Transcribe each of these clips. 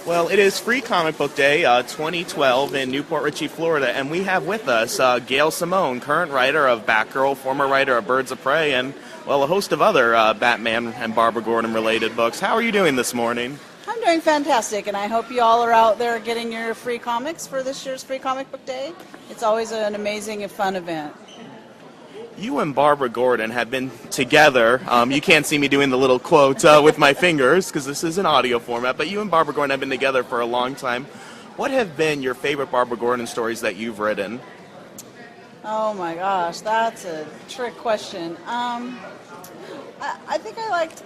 Well, it is Free Comic Book Day 2012 in Newport Richey, Florida, and we have with us Gail Simone, current writer of Batgirl, former writer of Birds of Prey, and, well, a host of other Batman and Barbara Gordon-related books. How are you doing this morning? I'm doing fantastic, and I hope you all are out there getting your free comics for this year's Free Comic Book Day. It's always an amazing and fun event. You and Barbara Gordon have been together. You can't see me doing the little quote with my fingers because this is an audio format, but you and Barbara Gordon have been together for a long time. What have been your favorite Barbara Gordon stories that you've written? Oh my gosh, that's a trick question. I think I liked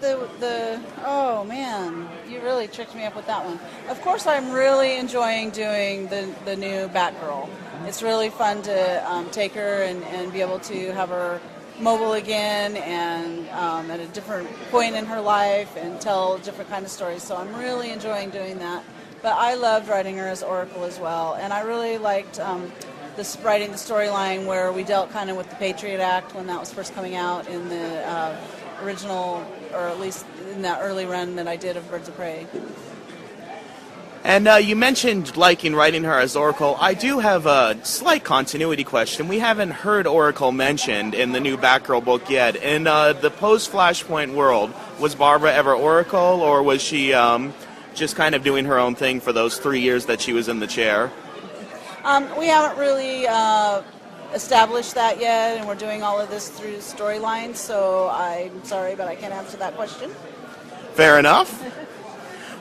oh man, you really tricked me up with that one. Of course, I'm really enjoying doing the new Batgirl. It's really fun to take her and be able to have her mobile again and at a different point in her life and tell different kind of stories. So I'm really enjoying doing that. But I loved writing her as Oracle as well, and I really liked writing the storyline where we dealt kind of with the Patriot Act when that was first coming out in the original, or at least in that early run that I did of Birds of Prey. And you mentioned liking writing her as Oracle. I do have a slight continuity question. We haven't heard Oracle mentioned in the new Batgirl book yet. In the post-Flashpoint world, was Barbara ever Oracle, or was she just kind of doing her own thing for those 3 years that she was in the chair? We haven't really established that yet, and we're doing all of this through storylines, so I'm sorry, but I can't answer that question. Fair enough.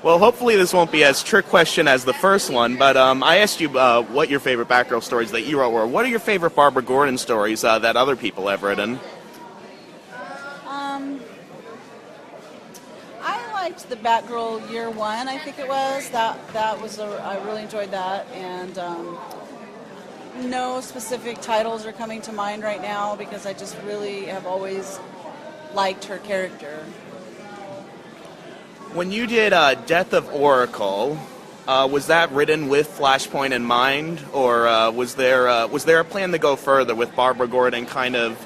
Well, hopefully this won't be as trick question as the first one, but I asked you what your favorite Batgirl stories that you wrote were. What are your favorite Barbara Gordon stories that other people have written? I liked the Batgirl Year One, I think it was. That was I really enjoyed that, and no specific titles are coming to mind right now because I just really have always liked her character. When you did Death of Oracle, was that written with Flashpoint in mind, or was there a plan to go further with Barbara Gordon kind of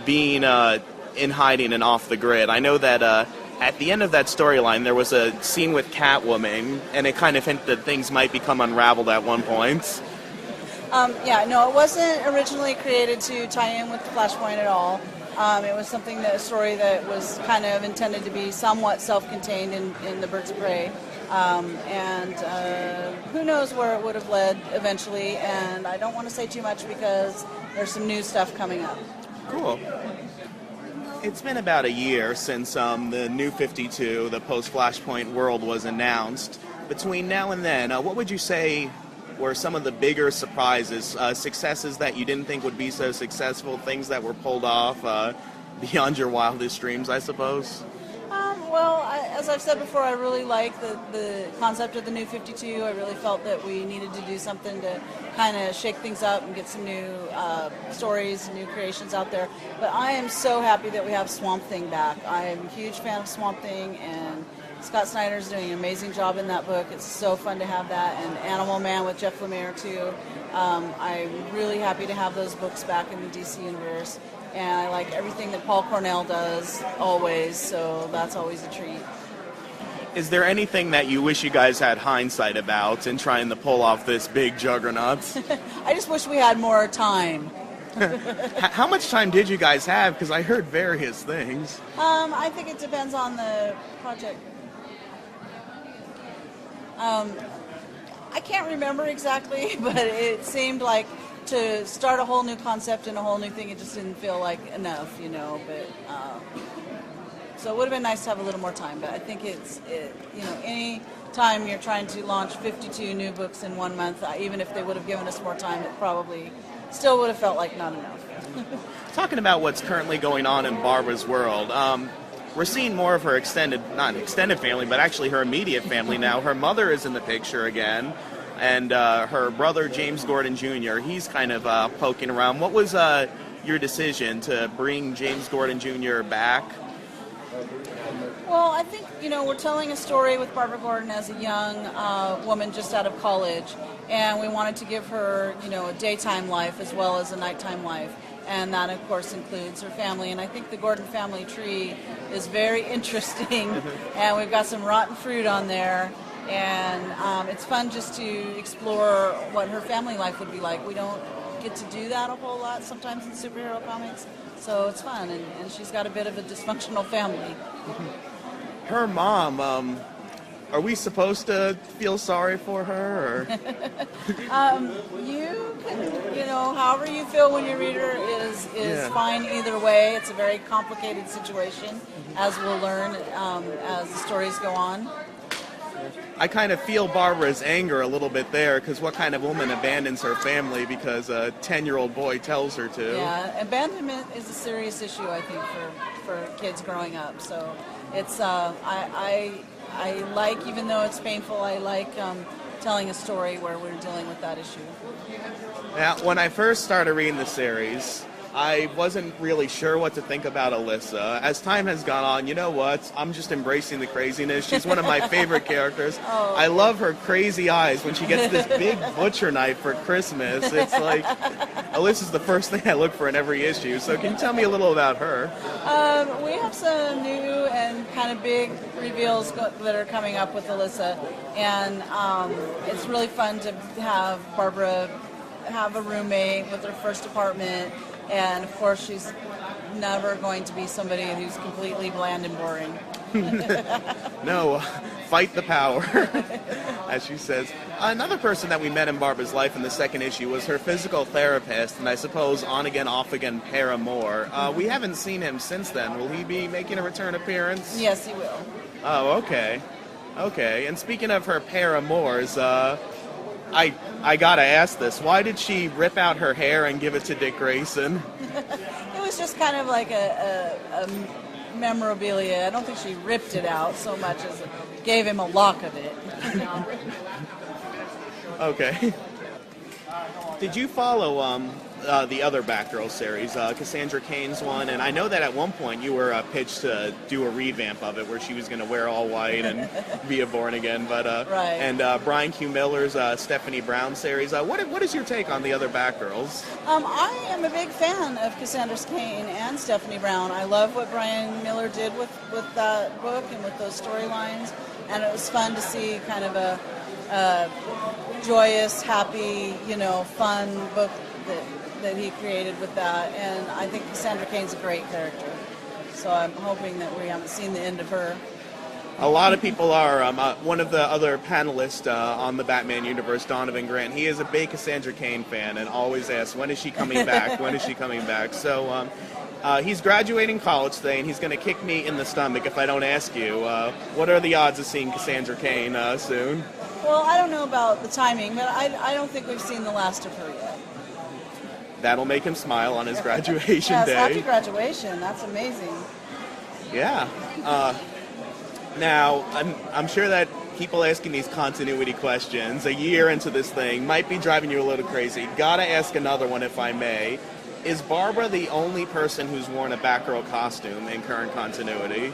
being in hiding and off the grid? I know that at the end of that storyline there was a scene with Catwoman, and it kind of hinted that things might become unraveled at one point. Yeah, no, it wasn't originally created to tie in with the Flashpoint at all. It was a story that was kind of intended to be somewhat self-contained in the Birds of Prey. And who knows where it would have led eventually, and I don't want to say too much because there's some new stuff coming up. Cool. It's been about a year since the New 52, the post-Flashpoint world, was announced. Between now and then, what would you say were some of the bigger surprises, successes that you didn't think would be so successful, things that were pulled off beyond your wildest dreams, I suppose? Well, as I've said before, I really like the concept of the New 52. I really felt that we needed to do something to kind of shake things up and get some new stories, new creations out there. But I am so happy that we have Swamp Thing back. I am a huge fan of Swamp Thing, and Scott Snyder's doing an amazing job in that book. It's so fun to have that, and Animal Man with Jeff Lemire too. I'm really happy to have those books back in the DC universe, and I like everything that Paul Cornell does always, so that's always a treat. Is there anything that you wish you guys had hindsight about in trying to pull off this big juggernaut? I just wish we had more time. How much time did you guys have? Because I heard various things. I think it depends on the project. I can't remember exactly, but it seemed like to start a whole new concept and a whole new thing, it just didn't feel like enough, but so it would have been nice to have a little more time, but I think any time you're trying to launch 52 new books in 1 month, even if they would have given us more time, it probably still would have felt like not enough. Talking about what's currently going on in Barbara's world, we're seeing more of her not extended family, but actually her immediate family now. Her mother is in the picture again, and her brother, James Gordon Jr., he's kind of poking around. What was your decision to bring James Gordon Jr. back? Well, I think, we're telling a story with Barbara Gordon as a young woman just out of college, and we wanted to give her, a daytime life as well as a nighttime life. And that, of course, includes her family. And I think the Gordon family tree is very interesting. And we've got some rotten fruit on there. And it's fun just to explore what her family life would be like. We don't get to do that a whole lot sometimes in superhero comics, so it's fun, and she's got a bit of a dysfunctional family. Her mom, are we supposed to feel sorry for her? Or? You can, however you feel when you read her is fine either way. It's a very complicated situation, as we'll learn as the stories go on. I kind of feel Barbara's anger a little bit there, because what kind of woman abandons her family because a 10-year-old boy tells her to? Yeah, abandonment is a serious issue, I think, for kids growing up. So it's I like, even though it's painful, I like telling a story where we're dealing with that issue. Now, when I first started reading the series, I wasn't really sure what to think about Alyssa. As time has gone on, you know what? I'm just embracing the craziness. She's one of my favorite characters. Oh. I love her crazy eyes when she gets this big butcher knife for Christmas. It's like, Alyssa's the first thing I look for in every issue. So can you tell me a little about her? We have some new and kind of big reveals that are coming up with Alyssa. And it's really fun to have Barbara have a roommate with her first apartment. And, of course, she's never going to be somebody who's completely bland and boring. No, fight the power, as she says. Another person that we met in Barbara's life in the second issue was her physical therapist, and I suppose on-again, off-again paramour. We haven't seen him since then. Will he be making a return appearance? Yes, he will. Oh, okay. Okay, and speaking of her paramours, I gotta ask this. Why did she rip out her hair and give it to Dick Grayson? It was just kind of like a memorabilia. I don't think she ripped it out so much as gave him a lock of it. Okay. Did you follow the other Batgirl series, Cassandra Cain's one? And I know that at one point you were pitched to do a revamp of it where she was going to wear all white and be a born again. But right. And Brian Q. Miller's Stephanie Brown series. What is your take on the other Batgirls? I am a big fan of Cassandra Cain and Stephanie Brown. I love what Brian Miller did with that book and with those storylines, and it was fun to see kind of a joyous, happy, fun book that he created with that. And I think Cassandra Cain's a great character. So I'm hoping that we haven't seen the end of her. A lot of people are. One of the other panelists on the Batman universe, Donovan Grant, he is a big Cassandra Cain fan and always asks, when is she coming back? When is she coming back? So he's graduating college today, and he's going to kick me in the stomach if I don't ask you. What are the odds of seeing Cassandra Cain soon? Well, I don't know about the timing, but I don't think we've seen the last of her yet. That'll make him smile on his graduation yes, day. Happy graduation. That's amazing. Yeah. Now, I'm sure that people asking these continuity questions a year into this thing might be driving you a little crazy. Gotta ask another one if I may. Is Barbara the only person who's worn a Batgirl costume in current continuity?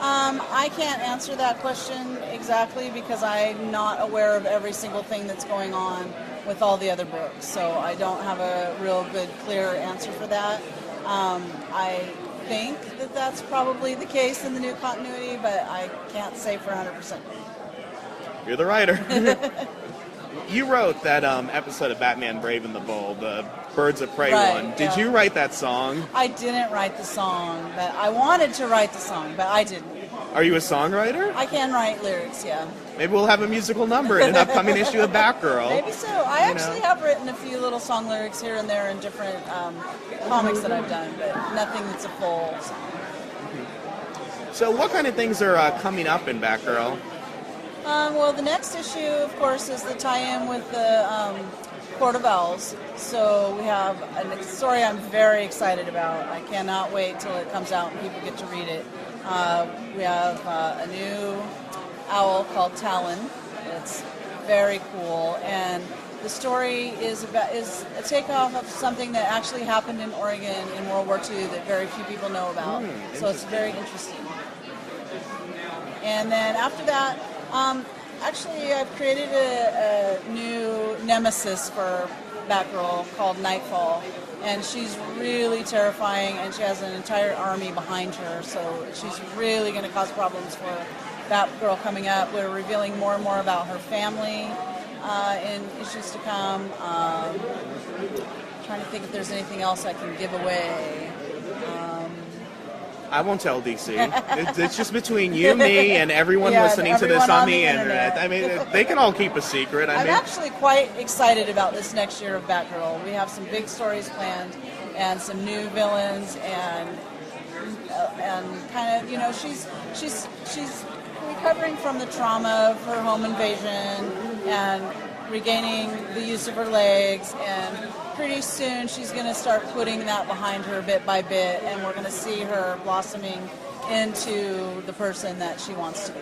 I can't answer that question exactly because I'm not aware of every single thing that's going on with all the other books. So I don't have a real good, clear answer for that. I think that that's probably the case in the new continuity, but I can't say for 100%. You're the writer. You wrote that episode of Batman Brave and the Bold, the Birds of Prey one. Did you write that song? I didn't write the song, but I wanted to write the song, but I didn't. Are you a songwriter? I can write lyrics, yeah. Maybe we'll have a musical number in an upcoming issue of Batgirl. Maybe so. I actually have written a few little song lyrics here and there in different comics that I've done, but nothing that's a full song. So what kind of things are coming up in Batgirl? Well, the next issue, of course, is the tie-in with the Court of Owls. So we have a story I'm very excited about. I cannot wait till it comes out and people get to read it. We have a new owl called Talon. It's very cool, and the story is a takeoff of something that actually happened in Oregon in World War II that very few people know about. So it's very interesting. And then after that, actually I've created a new nemesis for Batgirl called Nightfall. And she's really terrifying, and she has an entire army behind her, so she's really going to cause problems for Batgirl coming up. We're revealing more and more about her family in issues to come. Trying to think if there's anything else I can give away. I won't tell DC. It's just between you, me, and everyone Yeah, listening to everyone this on on the the internet. I mean, they can all keep a secret. I'm actually quite excited about this next year of Batgirl. We have some big stories planned and some new villains and kind of, you know, she's recovering from the trauma of her home invasion and regaining the use of her legs, and pretty soon she's going to start putting that behind her bit by bit, and we're going to see her blossoming into the person that she wants to be.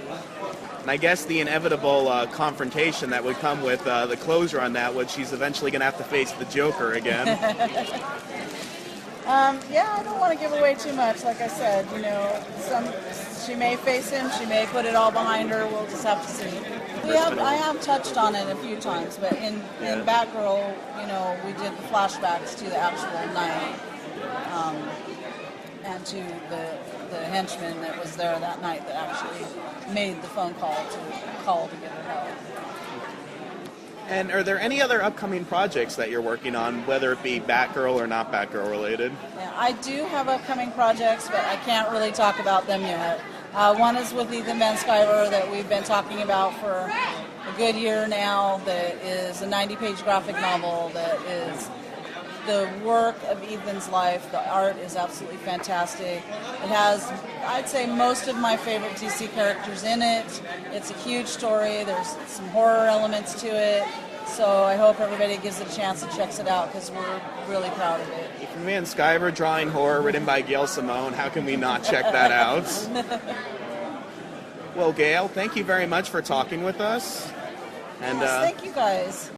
And I guess the inevitable confrontation that would come with the closure on that would she's eventually going to have to face the Joker again. Yeah, I don't want to give away too much. Like I said, you know, she may face him, she may put it all behind her. We'll just have to see. I have touched on it a few times, but in Batgirl, you know, we did the flashbacks to the actual night, and to the henchman that was there that night that actually made the phone call to get her help. And are there any other upcoming projects that you're working on, whether it be Batgirl or not Batgirl related? Yeah, I do have upcoming projects, but I can't really talk about them yet. One is with Ethan Van Sciver that we've been talking about for a good year now, that is a 90-page graphic novel that is the work of Ethan's life. The art is absolutely fantastic. It has, I'd say, most of my favorite DC characters in it. It's a huge story. There's some horror elements to it. So I hope everybody gives it a chance and checks it out, because we're really proud of it. Ethan Van Sciver drawing horror, written by Gail Simone. How can we not check that out? Well, Gail, thank you very much for talking with us. And thank you guys.